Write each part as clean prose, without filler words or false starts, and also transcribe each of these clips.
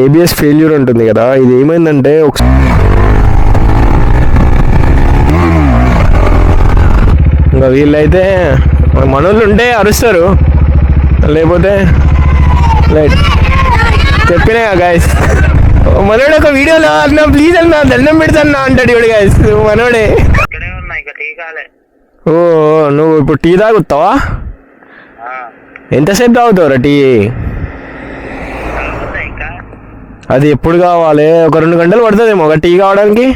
ABS failure ఉంటుంది కదా, ఇది ఏమైందంటే ఇంకా వీళ్ళైతే మనోళ్ళు ఉంటే అరుస్తారు, లేకపోతే లైట్ చెప్పినా గాయస్. మనోడు ఒక వీడియోలో అన్న ప్లీజ్ అన్న దండం పెడతాన్నా అంటాడు ఇవిడు గాయస్, మనోడే. ఓ నువ్వు ఇప్పుడు టీ తాగుతావా? ఎంతసేపు తాగుతావురా టీ? అది ఎప్పుడు కావాలి? ఒక 2 గంటలు పడుతుందేమో ఒక టీ కావడానికి.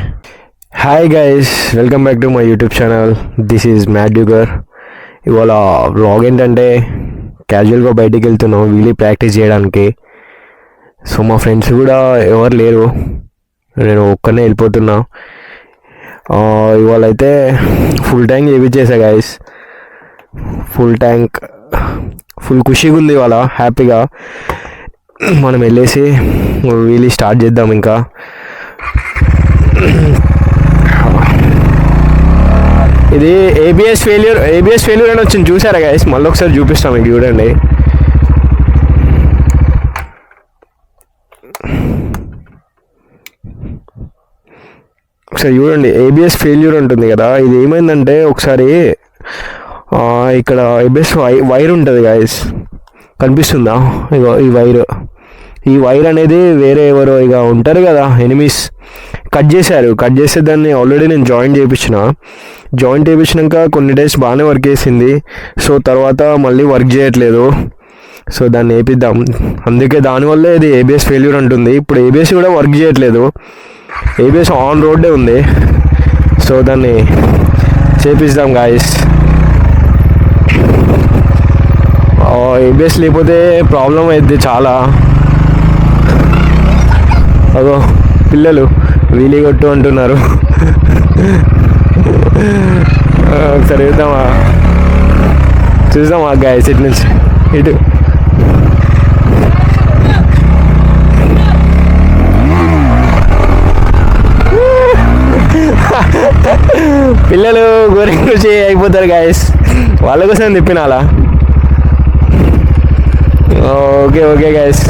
Hi guys, welcome back to my YouTube channel. This is Matt Duggar. ఇవాళ వ్లాగ్ ఏంటంటే క్యాజువల్గా బయటికి వెళ్తున్నాం వీలీ ప్రాక్టీస్ చేయడానికి. సో మా ఫ్రెండ్స్ కూడా ఎవరు లేరు, నేను ఒక్కనే వెళ్ళిపోతున్నా. ఇవాళ అయితే ఫుల్ ట్యాంక్ చేయించేసా గైస్, ఫుల్ ట్యాంక్, ఫుల్ ఖుషీగా ఉంది ఇవాళ, హ్యాపీగా. మనం వెళ్ళేసి వీలీ స్టార్ట్ చేద్దాం. ఇంకా ఇది ఏబిఎస్ ఫెయిల్యూర్ అని వచ్చింది చూసారా గైస్? మళ్ళీ ఒకసారి చూపిస్తాం మీకు, చూడండి. ఒకసారి చూడండి, ఏబిఎస్ ఫెయిల్యూర్ ఉంటుంది కదా, ఇది ఏమైందంటే ఒకసారి ఇక్కడ ఏబిఎస్ వైర్ ఉంటుంది గైస్, కనిపిస్తుందా? ఇగో ఈ వైర్ అనేది వేరే ఎవరో ఇక ఉంటారు కదా ఎనిమీస్, కట్ చేస్తే దాన్ని ఆల్రెడీ నేను జాయింట్ చేయించినాక కొన్ని డేస్ బాగానే వర్క్ చేసింది. సో తర్వాత మళ్ళీ వర్క్ చేయట్లేదు. సో దాన్ని వేపిద్దాం, అందుకే దానివల్లే ఇది ఏబిఎస్ ఫెయిల్యూర్ అంటుంది. ఇప్పుడు ఏబిఎస్ కూడా వర్క్ చేయట్లేదు, ఏబిఎస్ ఆన్ రోడ్డే ఉంది. సో దాన్ని చేపిద్దాం గాయస్. ఏబిఎస్ లేకపోతే ప్రాబ్లం అవుతుంది చాలా. అగో పిల్లలు వీలీ కొట్టు అంటున్నారు. ఒకసారి చూద్దామా గాయస్, ఇటు నుంచి ఇటు. పిల్లలు గోరింగ్ రుచి అయిపోతారు గాయస్, వాళ్ళ కోసం తిప్పినాలా. Okay guys,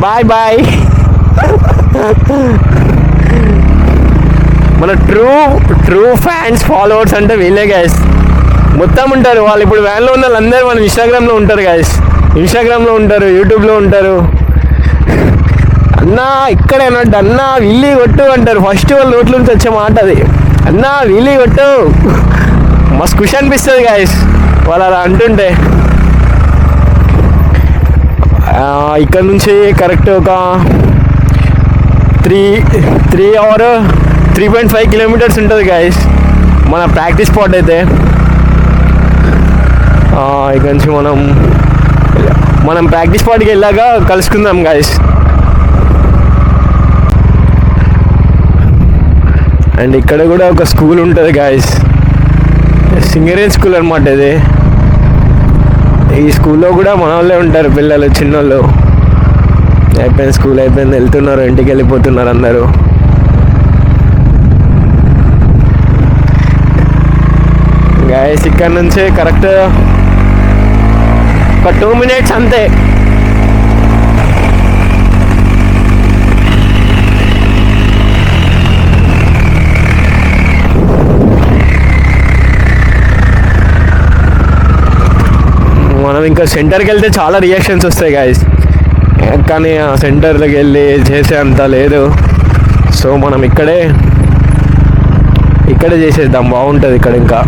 bye. మన ట్రూ ఫ్యాన్స్ ఫాలోవర్స్ అంటే వీళ్ళే గాయస్, మొత్తం ఉంటారు వాళ్ళు. ఇప్పుడు వ్యాన్లో ఉన్న వాళ్ళందరూ మన ఇన్స్టాగ్రామ్లో ఉంటారు గాయస్, ఇన్స్టాగ్రామ్లో ఉంటారు, యూట్యూబ్లో ఉంటారు. అన్నా ఇక్కడే అన్నట్టు, అన్నా వీలీ కొట్టు అంటారు ఫస్ట్, వాళ్ళ నోట్ల నుంచి వచ్చే మాట అది, అన్నా వీలీ కొట్టు. మస్తు ఖుషి అనిపిస్తుంది గాయస్ వాళ్ళు అలా అంటుంటే. ఇక్కడ నుంచి కరెక్ట్ ఒక 3.5 కిలోమీటర్స్ ఉంటుంది గాయస్ మన ప్రాక్టీస్ స్పాట్ అయితే. ఇక్కడ నుంచి మనం ప్రాక్టీస్ స్పాట్కి వెళ్ళాక కలుసుకుందాం గాయస్. అండ్ ఇక్కడ కూడా ఒక స్కూల్ ఉంటుంది గాయస్, సింగరేజ్ స్కూల్ అనమాట ఇది. ఈ స్కూల్లో కూడా మన వాళ్ళే ఉంటారు పిల్లలు, చిన్నోళ్ళు. అయిపోయింది స్కూల్ అయిపోయింది, వెళ్తున్నారు, ఇంటికి వెళ్ళిపోతున్నారు అందరూ. గాయస్ ఇక్కడ నుంచి కరెక్ట్ ఒక 2 minutes అంతే. మనం ఇంకా సెంటర్కి వెళ్తే చాలా రియాక్షన్స్ వస్తాయి గాయస్, కానీ ఆ సెంటర్లోకి వెళ్ళి చేసే అంత లేదు. సో మనం ఇక్కడే చేసేద్దాం, బాగుంటుంది ఇక్కడ. ఇంకా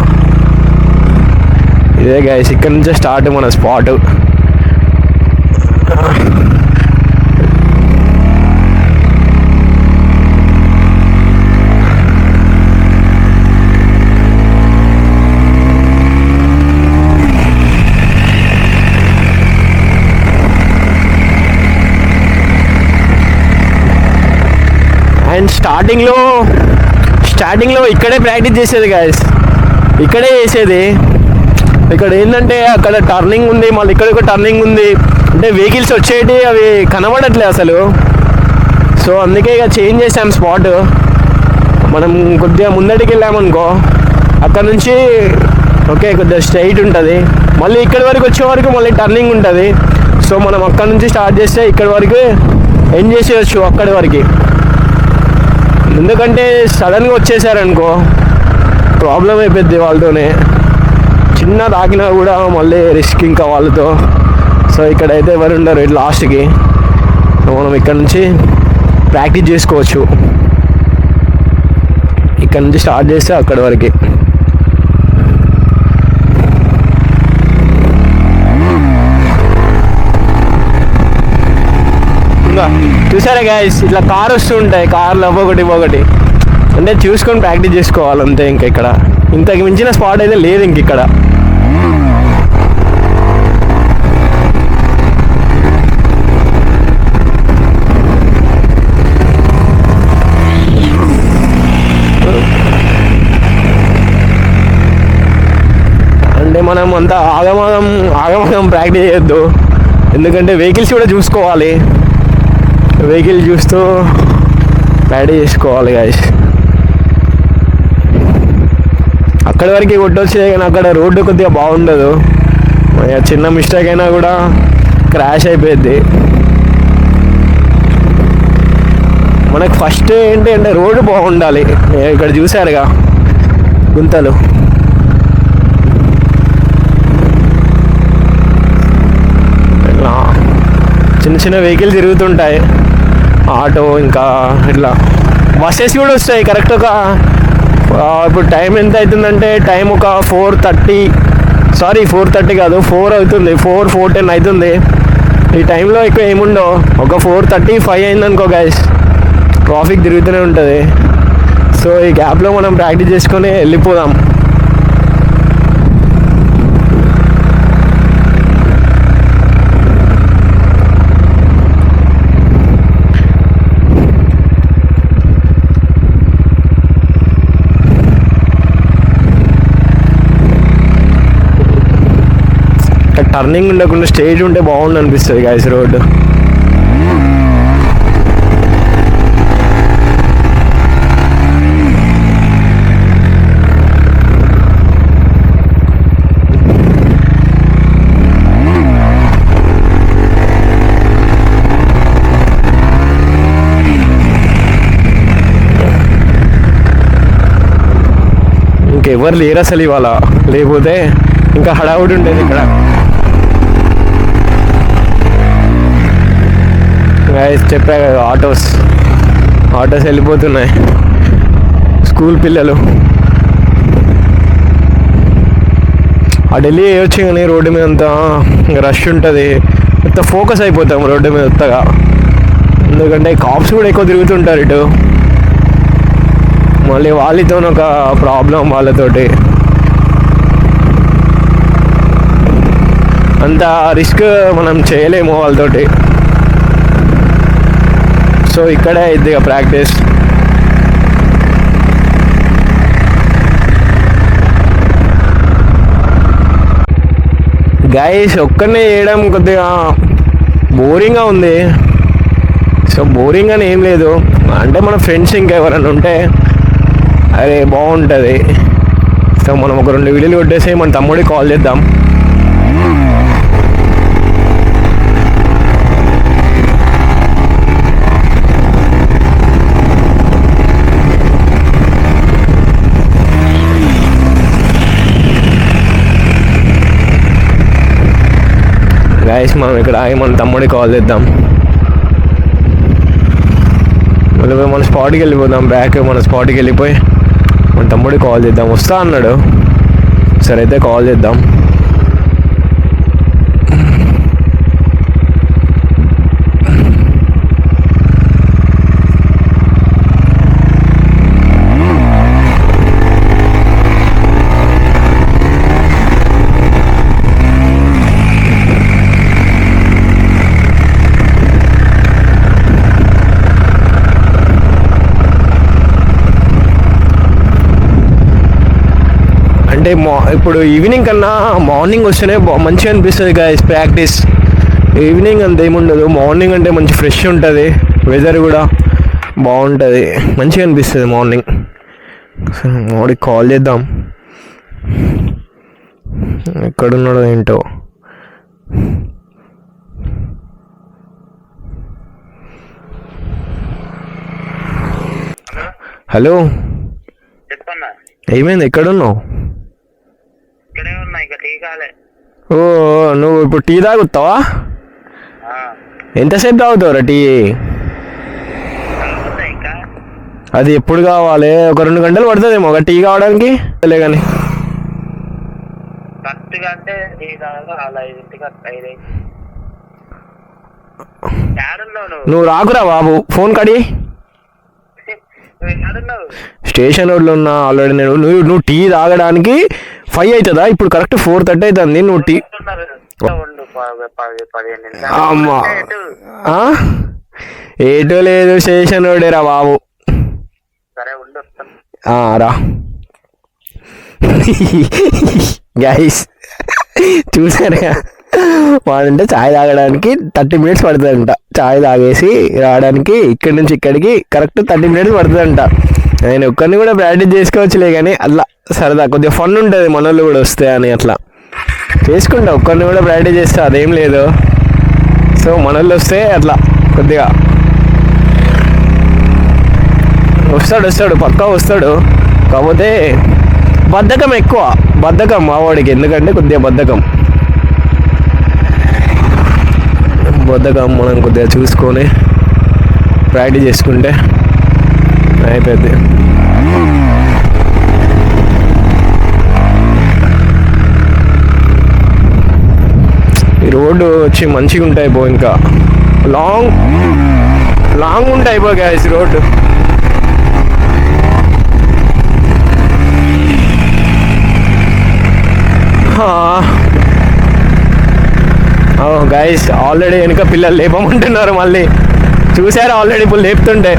ఇదే గాయస్, ఇక్కడ నుంచే స్టార్ట్ మన స్పాట్. అండ్ స్టార్టింగ్లో ఇక్కడే ప్రాక్టీస్ చేసేది గాయస్, ఇక్కడే చేసేది. ఇక్కడ ఏంటంటే అక్కడ టర్నింగ్ ఉంది, మళ్ళీ ఇక్కడ ఒక టర్నింగ్ ఉంది, అంటే వెహికల్స్ వచ్చేటి అవి కనబడట్లే అసలు. సో అందుకే ఇక చేంజ్ చేసాం స్పాట్. మనం కొద్దిగా ముందటికి వెళ్ళామనుకో, అక్కడ నుంచి ఓకే, కొద్దిగా స్ట్రైట్ ఉంటుంది. మళ్ళీ ఇక్కడి వరకు వచ్చే వరకు మళ్ళీ టర్నింగ్ ఉంటుంది. సో మనం అక్కడ నుంచి స్టార్ట్ చేస్తే ఇక్కడి వరకు ఎండ్ చేసేయచ్చు అక్కడి వరకు. ఎందుకంటే సడన్గా వచ్చేసారనుకో ప్రాబ్లం అయిపోద్ది వాళ్ళతోనే, చిన్న తాకినా కూడా మళ్ళీ రిస్క్ ఇంకా వాళ్ళతో. సో ఇక్కడైతే ఎవరు ఉండరు లాస్ట్కి. మనం ఇక్కడ నుంచి ప్రాక్టీస్ చేసుకోవచ్చు. ఇక్కడ నుంచి స్టార్ట్ చేస్తే అక్కడి వరకు. ఇంకా చూసారా గైస్, ఇట్లా కార్ వస్తూ ఉంటాయి, కార్లు ఒకటి అంటే చూసుకొని ప్రాక్టీస్ చేసుకోవాలి అంతే. ఇంకా ఇక్కడ ఇంతకు మించిన స్పాట్ అయితే లేదు ఇంక ఇక్కడ. అంటే మనం అంతా ఆగమాగం ప్రాక్టీస్ చేయొద్దు, ఎందుకంటే వెహికల్స్ కూడా చూసుకోవాలి. వెహికల్ చూస్తూ ప్రాక్టీస్ చేసుకోవాలి గాయస్. అక్కడి వరకు కొట్టొచ్చే, కానీ అక్కడ రోడ్డు కొద్దిగా బాగుండదు. చిన్న మిస్టేక్ అయినా కూడా క్రాష్ అయిపోయింది. మనకు ఫస్ట్ ఏంటి అంటే రోడ్డు బాగుండాలి. ఇక్కడ చూసారుగా గుంతలు. చిన్న వెహికల్ తిరుగుతుంటాయి, ఆటో, ఇంకా ఇట్లా బస్సెస్ కూడా వస్తాయి. కరెక్ట్ ఒక ఇప్పుడు టైం ఎంత అవుతుందంటే టైం ఒక 4:30 కాదు 4 అవుతుంది, 4:10 అవుతుంది. ఈ టైంలో ఎక్కువ ఏముండవు. ఒక 4:35 అయిందనుకో గైస్, ట్రాఫిక్ తిరుగుతూనే ఉంటుంది. సో ఈ గ్యాప్లో మనం ప్రాక్టీస్ చేసుకొని వెళ్ళిపోదాం. టర్నింగ్ ఉండకుండా స్టేజ్ ఉంటే బాగుండు అనిపిస్తుంది గైస్ రోడ్డు. ఇంకెవరు లేరు అసలు ఇవాళ, లేకపోతే ఇంకా హడావుడి ఉండేది ఇక్కడ. చెప్పా కదా, ఆటోస్ వెళ్ళిపోతున్నాయి, స్కూల్ పిల్లలు. ఆ ఢిల్లీ వేయొచ్చు కానీ రోడ్డు మీద అంతా రష్ ఉంటుంది, అంత ఫోకస్ అయిపోతాం రోడ్డు మీద కొత్తగా. ఎందుకంటే కాప్స్ కూడా ఎక్కువ తిరుగుతుంటారు ఇటు, మళ్ళీ వాళ్ళతో ఒక ప్రాబ్లం వాళ్ళతోటి. అంత రిస్క్ మనం చేయలేము వాళ్ళతోటి. సో ఇక్కడే అయింది ఇక ప్రాక్టీస్. గైస్ ఒక్కనే చేయడం కొద్దిగా బోరింగ్గా ఉంది. సో బోరింగ్ అని ఏం లేదు, అంటే మన ఫ్రెండ్స్ ఇంకా ఎవరైనా ఉంటే అరే బాగుంటుంది. సో మనం ఒక 2 వీడియోలు కొట్టేసి మన తమ్ముడికి కాల్ చేద్దాం. గైస్ మనం ఇక్కడ ఆగి మన తమ్ముడికి కాల్ చేద్దాం, మళ్ళీ మన స్పాట్కి వెళ్ళిపోదాం. బ్యాక్ మన స్పాట్కి వెళ్ళిపోయి మన తమ్ముడికి కాల్ చేద్దాం. వస్తా అన్నాడు, సరే అయితే కాల్ చేద్దాం. అంటే ఇప్పుడు ఈవినింగ్ కన్నా మార్నింగ్ వస్తేనే మంచిగా అనిపిస్తుంది గైస్ ప్రాక్టీస్. ఈవినింగ్ అంత ఏముండదు, మార్నింగ్ అంటే మంచి ఫ్రెష్ ఉంటుంది, వెదర్ కూడా బాగుంటుంది, మంచిగా అనిపిస్తుంది మార్నింగ్. మాడికి కాల్ చేద్దాం. ఎక్కడున్నాడో ఏంటో. హలో, ఏమైంది? ఎక్కడున్నావు? ఓ, నువ్వు ఇప్పుడు టీ తాగుతావా? ఎంతసేపు తాగుతావురా టీ? అది ఎప్పుడు కావాలి? ఒక 2 గంటలు పడుతుందేమో ఒక టీ కావడానికి. కానీ నువ్వు రాకురా బాబు, ఫోన్ కడి. స్టేషన్ రోడ్లో ఉన్నా ఆల్రెడీ. నువ్వు టీ తాగడానికి 5 అవుతుందా? ఇప్పుడు కరెక్ట్ 4:30 అవుతుంది. నువ్వు టీ అమ్మా ఏటో లేదు, స్టేషన్ రోడేరా బాబు. రా గైస్, చూసారుగా, వాడంటే ఛాయ్ తాగడానికి 30 మినిట్స్ పడుతుందంట. ఛాయ్ తాగేసి రావడానికి ఇక్కడి నుంచి ఇక్కడికి కరెక్ట్ 30 మినిట్స్ పడుతుందంట. నేను ఒక్కరిని కూడా ప్రాక్టీస్ చేసుకోవచ్చులే, కానీ అట్లా సరదా కొద్దిగా ఫన్ ఉంటుంది మనోళ్ళు కూడా వస్తే అని అట్లా చేసుకుంటా. ఒక్కరిని కూడా ప్రాక్టీస్ చేస్తే అదేం లేదు. సో మనోళ్ళు వస్తే అట్లా కొద్దిగా వస్తాడు పక్కా వస్తాడు. కాకపోతే బద్ధకం ఎక్కువ, బద్ధకం మావాడికి. ఎందుకంటే కొద్దిగా బద్ధకం మనం కొద్దిగా చూసుకొని ప్రాక్టీస్ చేసుకుంటే అయిపోద్ది. ఈ రోడ్డు వచ్చి మంచిగా ఉంటాయి పో, ఇంకా లాంగ్ ఉంటాయి పో గైస్ రోడ్డు. గైస్ ఆల్రెడీ వెనుక పిల్లలు లేపమంటున్నారు మళ్ళీ. చూసారా ఆల్రెడీ ఇప్పుడు లేపుతుంటే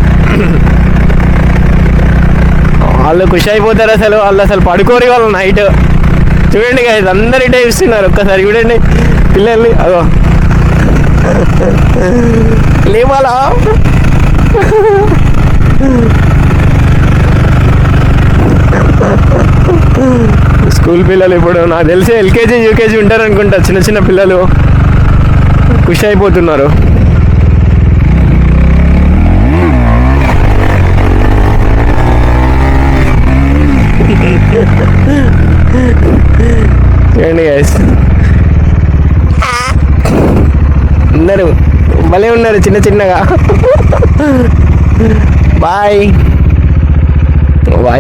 వాళ్ళు ఖుషి అయిపోతారు. వాళ్ళు అసలు పడుకోరు వాళ్ళు నైట్. చూడండి గైస్, అందరు ఇటే ఇస్తున్నారు. ఒక్కసారి చూడండి పిల్లల్ని. అదో లేవాలా? స్కూల్ పిల్లలు ఇప్పుడు నాకు తెలిసి ఎల్కేజీ యూకేజీ ఉంటారు అనుకుంటా. చిన్న చిన్న పిల్లలు ఖుషి అయిపోతున్నారు. చూడండి గైస్, ఉన్నారు భలే ఉన్నారు చిన్న చిన్నగా. బాయ్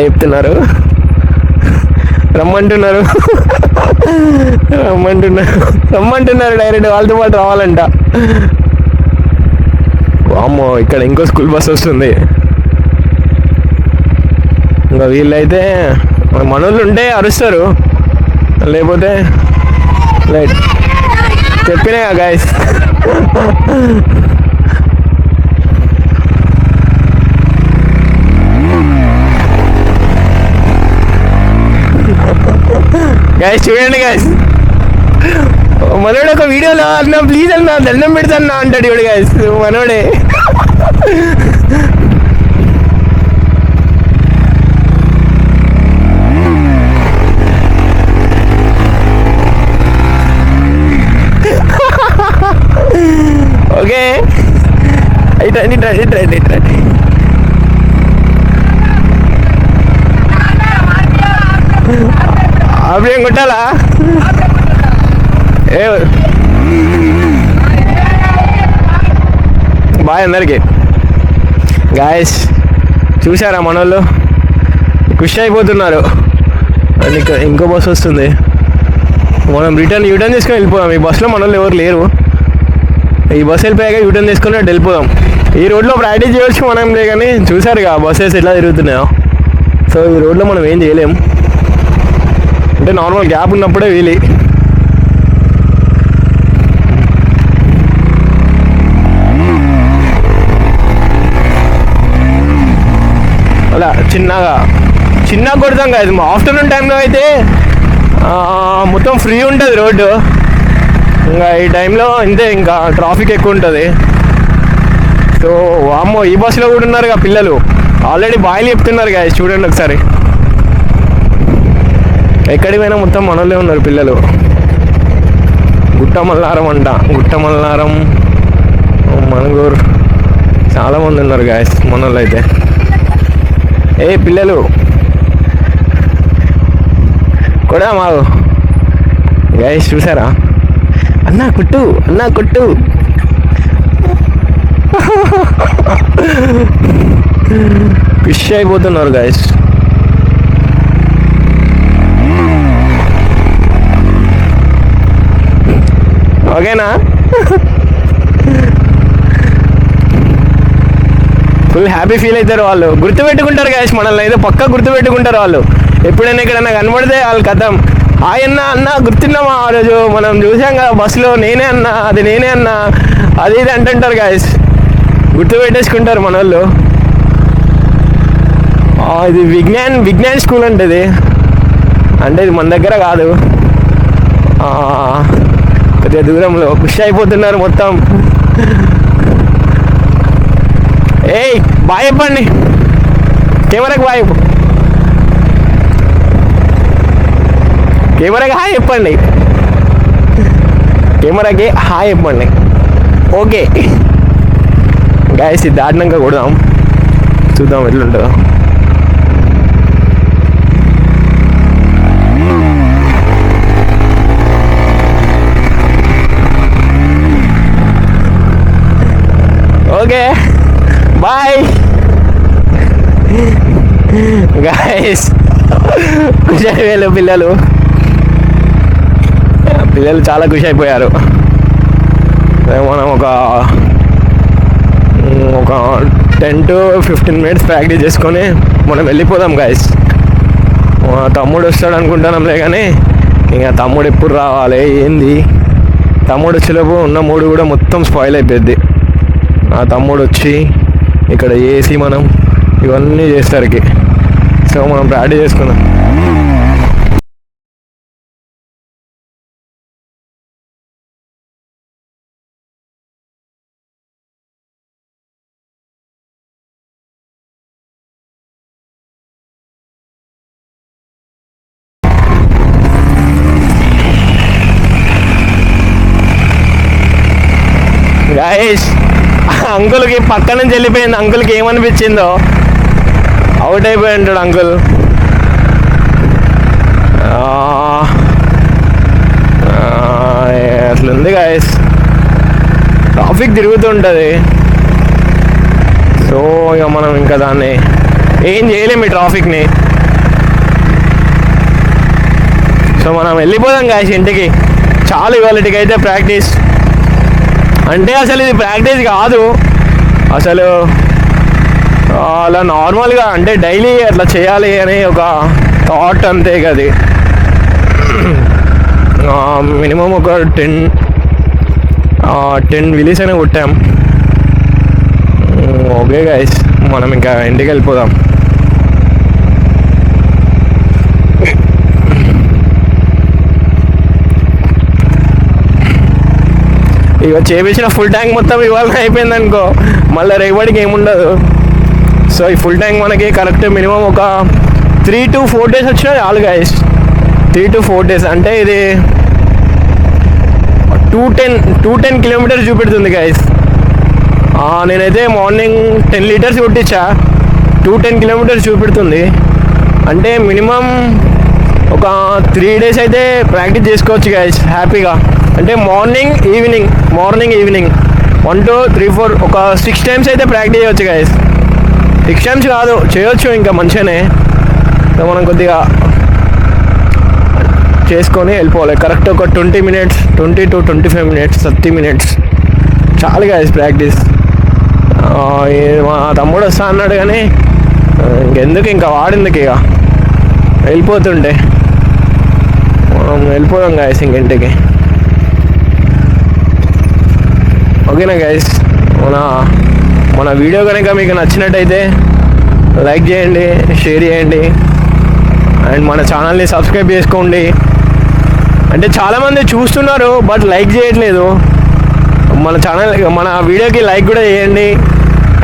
చెప్తున్నారు, రమ్మంటున్నారు డైరెక్ట్ వాళ్ళతో పాటు రావాలంట. అమ్మో, ఇక్కడ ఇంకో స్కూల్ బస్ వస్తుంది. ఇంకా వీళ్ళైతే మనోళ్ళు ఉంటే అరుస్తారు, లేకపోతే లైట్ చెప్పినా గైస్. గైస్ చూడండి గైస్, మనోడు ఒక వీడియోలో అన్న ప్లీజ్ అన్న దండం పెడతాన్నా అంటాడు ఇప్పుడు గైస్ మనోడే. ఓకే, ఇట్రండి. అప్పుడేం కొట్టాలా? బాయ్ అందరికి. గాయస్ చూసారా మనోళ్ళు ఖుషి అయిపోతున్నారు. ఇంకో బస్సు వస్తుంది, మనం యూటర్న్ చేసుకొని వెళ్ళిపోదాం. ఈ బస్సులో మనోళ్ళు ఎవరు లేరు. ఈ బస్సు వెళ్ళిపోయాక యూటర్న్ చేసుకుని అటు వెళ్ళిపోదాం. ఈ రోడ్లో ప్రాక్టీస్ చేయవచ్చు మనం లే, కానీ చూసారు ఇక బస్సెస్ ఎట్లా తిరుగుతున్నాయో. సో ఈ రోడ్లో మనం ఏం చేయలేం, అంటే నార్మల్ గ్యాప్ ఉన్నప్పుడే వీలి. అలా చిన్నగా కొడతాం కాదు. ఆఫ్టర్నూన్ టైంలో అయితే మొత్తం ఫ్రీ ఉంటుంది రోడ్డు. ఇంకా ఈ టైంలో ఇంతే, ఇంకా ట్రాఫిక్ ఎక్కువ ఉంటుంది. సో అమ్మో, ఈ బస్సులో కూడా ఉన్నారు పిల్లలు. ఆల్రెడీ బాయ్లు చెప్తున్నారు గాయస్, చూడండి ఒకసారి. ఎక్కడికి పోయినా మొత్తం మనోళ్ళే ఉన్నారు పిల్లలు. గుట్టమల్లారం అంట, గుట్టమల్లారం, మణుగూరు, చాలామంది ఉన్నారు గాయస్ మనోళ్ళు అయితే. ఏ పిల్లలు కూడా మాకు గాయస్ చూసారా, అన్నా కుట్టు, అన్నా కుట్టు. ఫిష్ అయిపోతున్నారు గాయస్. ఓకేనా? ఫుల్ హ్యాపీ ఫీల్ అవుతారు వాళ్ళు. గుర్తుపెట్టుకుంటారు గాయస్ మనల్ని అయితే, పక్కా గుర్తుపెట్టుకుంటారు వాళ్ళు. ఎప్పుడైనా ఎక్కడన్నా కనబడితే వాళ్ళు కథం హాయ్ అన్న, అన్న గుర్తున్నామా ఆ రోజు మనం చూసాం కదా బస్సులో, నేనే అన్నా, అది నేనే అన్నా, అది ఇది అంటుంటారు గాయస్. గుర్తుపెట్టేసుకుంటారు మన వాళ్ళు. ఇది విజ్ఞాన్ స్కూల్ అంటే ఇది, అంటే ఇది మన దగ్గర కాదు, కొద్దిగా దూరంలో. ఖుషి అయిపోతున్నారు మొత్తం. ఏయ్ బాయ్ చెప్పండి, కెమెరాకి బాయ్, కెమెరాకి హాయ్ చెప్పండి, కెమెరాకి హాయ్ చెప్పండి. ఓకే గాయస్, ఇది దాటినాక కొడదాం, చూద్దాం ఎట్లుంటుందో. Okay bye guys. ఖుషి అయిపోయారు పిల్లలు చాలా ఖుషి అయిపోయారు. మనం ఒక 10 to 15 minutes ప్రాక్టీస్ చేసుకొని మనం వెళ్ళిపోదాం గాయస్. మా తమ్ముడు వస్తాడు అనుకుంటున్నాంలే, కానీ ఇంకా తమ్ముడు ఎప్పుడు రావాలి ఏంది, తమ్ముడు వచ్చేలోపు ఉన్న మూడు కూడా మొత్తం స్పాయిల్ అయిపోద్ది. ఆ తమ్ముడు వచ్చి ఇక్కడ ఏసీ మనం ఇవన్నీ చేసరికి, సో మనం ప్రాక్టీస్ చేసుకుందాం. గాయస్, అంకుల్కి పక్క నుంచి వెళ్ళిపోయింది. అంకుల్కి ఏమనిపించిందో, అవుట్ అయిపోయి ఉంటాడు అంకుల్. అట్లుంది గాయస్, ట్రాఫిక్ తిరుగుతుంటుంది. సో ఇక మనం ఇంకా దాన్ని ఏం చేయలేము, ఈ ట్రాఫిక్ని. సో మనం వెళ్ళిపోదాం గాయస్ ఇంటికి. చాలు ఇవాళకి అయితే ప్రాక్టీస్. అంటే అసలు ఇది ప్రాక్టీస్ కాదు, అసలు అలా నార్మల్గా అంటే డైలీ అట్లా చేయాలి అని ఒక థాట్ అంతే కది. మినిమం ఒక 10 విలీస్ అయినా కొట్టాం. ఓకే గైస్, మనం ఇంకా ఇంటికి వెళ్ళిపోదాం. ఇక చేపించిన ఫుల్ ట్యాంక్ మొత్తం ఇవాళ అయిపోయింది అనుకో, మళ్ళీ రేపటికి ఏముండదు. సో ఈ ఫుల్ ట్యాంక్ మనకి కరెక్ట్ మినిమం ఒక 3 to 4 days వచ్చినా చాలు గైస్. 3 to 4 days అంటే ఇది 210 kilometers చూపెడుతుంది గైస్. నేనైతే మార్నింగ్ 10 liters కొట్టించా, 210 kilometers చూపెడుతుంది. అంటే మినిమం ఒక 3 days అయితే ప్రాక్టీస్ చేసుకోవచ్చు గైస్ హ్యాపీగా. అంటే మార్నింగ్ ఈవినింగ్ 1 to 3 4 ఒక 6 times అయితే ప్రాక్టీస్ చేయవచ్చు గైస్. 6 times కాదు, చేయొచ్చు ఇంకా మంచిగానే. మనం కొద్దిగా చేసుకొని వెళ్ళిపోవాలి. కరెక్ట్ ఒక 20 minutes, 20 to 25 minutes, 30 minutes చాలు గైస్ ప్రాక్టీస్. మా తమ్ముడు వస్తా అన్నాడు కానీ ఇంకెందుకు, ఇంకా వాడిందుకు ఇక వెళ్ళిపోతుంటే మనం వెళ్ళిపోదాం గైస్ ఇంటికి. ఓకేనా గైస్, మన వీడియో కనుక మీకు నచ్చినట్టయితే లైక్ చేయండి, షేర్ చేయండి, అండ్ మన ఛానల్ని సబ్స్క్రైబ్ చేసుకోండి. అంటే చాలామంది చూస్తున్నారు బట్ లైక్ చేయట్లేదు. మన ఛానల్, మన వీడియోకి లైక్ కూడా చేయండి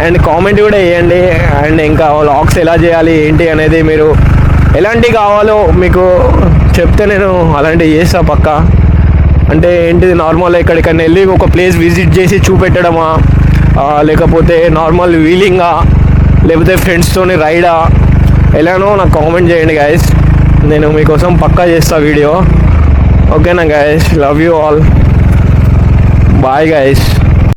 అండ్ కామెంట్ కూడా చేయండి. అండ్ ఇంకా వ్లాగ్స్ ఎలా చేయాలి ఏంటి అనేది, మీరు ఎలాంటివి కావాలో మీకు చెప్తే నేను అలాంటివి చేస్తా పక్కా. అంటే ఏంటిది నార్మల్ ఎక్కడికన్నా వెళ్ళి ఒక ప్లేస్ విజిట్ చేసి చూపెట్టడమా, లేకపోతే నార్మల్ వీలింగా, లేకపోతే ఫ్రెండ్స్తోని రైడా, ఎలానో నాకు కామెంట్ చేయండి గైస్. నేను మీకోసం పక్కా చేస్తా వీడియో. ఓకేనా guys, love you all, bye guys.